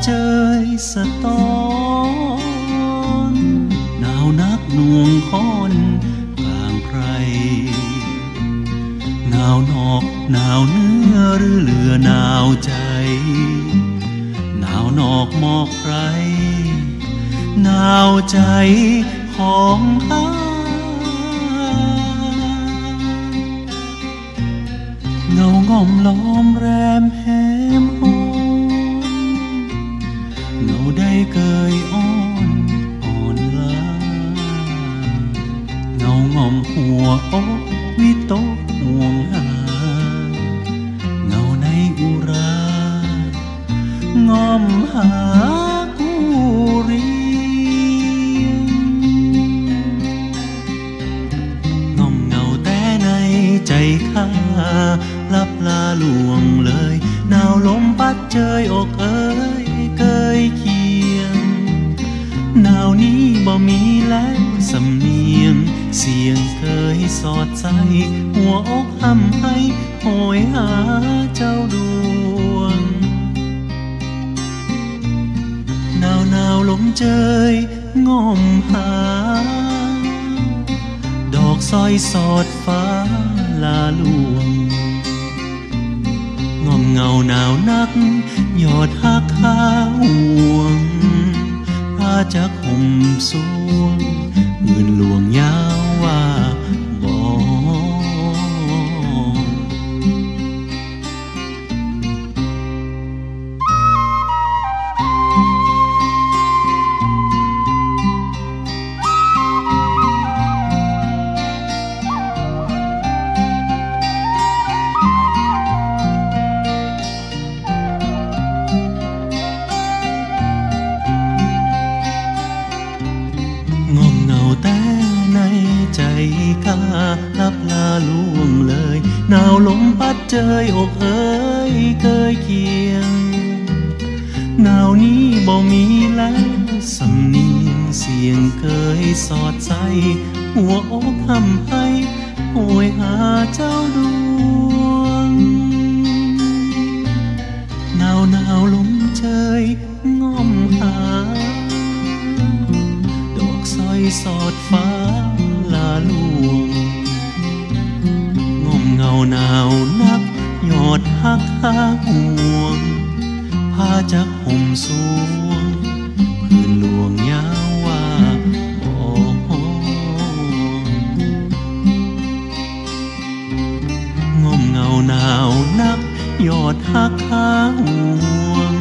เจยสะตอนหนาวนักหน่วงค้อนกลางไพรหนาวนอกหนาวเนื้อหรือเหลือหนาวใจหนาวนอกหมอกไพรหนาวใจของข้าเงาง่อมล้อมแรมแหมห้องเงาได้เกยอ่อนอ่อนลาเงาง่อมหัวอกวิตกห่วงหาเงาในอุราง่อมหาผู้เรียนง่อมเงาแต่ในใจข้าลับลาลวงเลยหนาวลมพัดเจยอกเอ้ยเกยเคียงหนาวนี้บ่มีแล้วสำเนียงเสียงเคยสอดใส่หัวอกห้ำให้โหยหาเจ้าดวงหนาวหนาวลมเจยง่อมหาดอกซอยสอดฟ้าลาลวงง่อมเงาหนาวนักยอดหักข้าห่วงพาจากห่มสวงอื่นหลวงยาวว่าบ่ใจข้าลับลาลวงเลยหนาวลมพัดเจยอกเอ้ยเกยเคียงหนาวนี้บ่มีแล้วสำเนียงเสียงเคยสอดใส่หัวอกห้ำให้โหยหาเจ้าดวงหนาวหนาวลมเจยง่อมหาดอกสอยสอดฟ้าลาลวงง่อมเงาหนาวนักยอดหักข้าห่วงพาจากห่มสวงพื้นหลวงยาวว่าบ่ง่อมเงาหนาวนักยอดหักข้าห่วง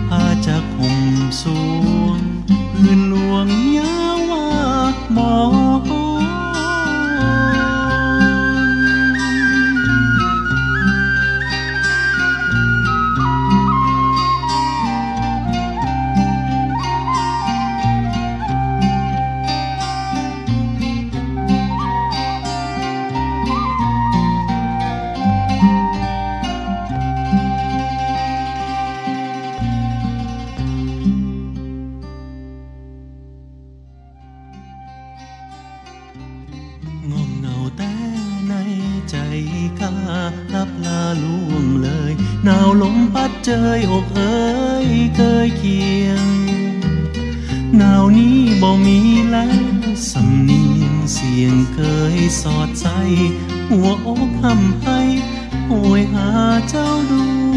พาจากห่มสวงพื้นหลวงยาวว่าบ่ง่อมเงาแต่ในใจข้าลับลาลวงเลยหนาวลมพัดเจยอกเอ้ยเกยเคียงหนาวนี้บ่มีแล้วสำเนียงเสียงเคยสอดใส่หัวอกห้ำให้โหยหาเจ้าดวง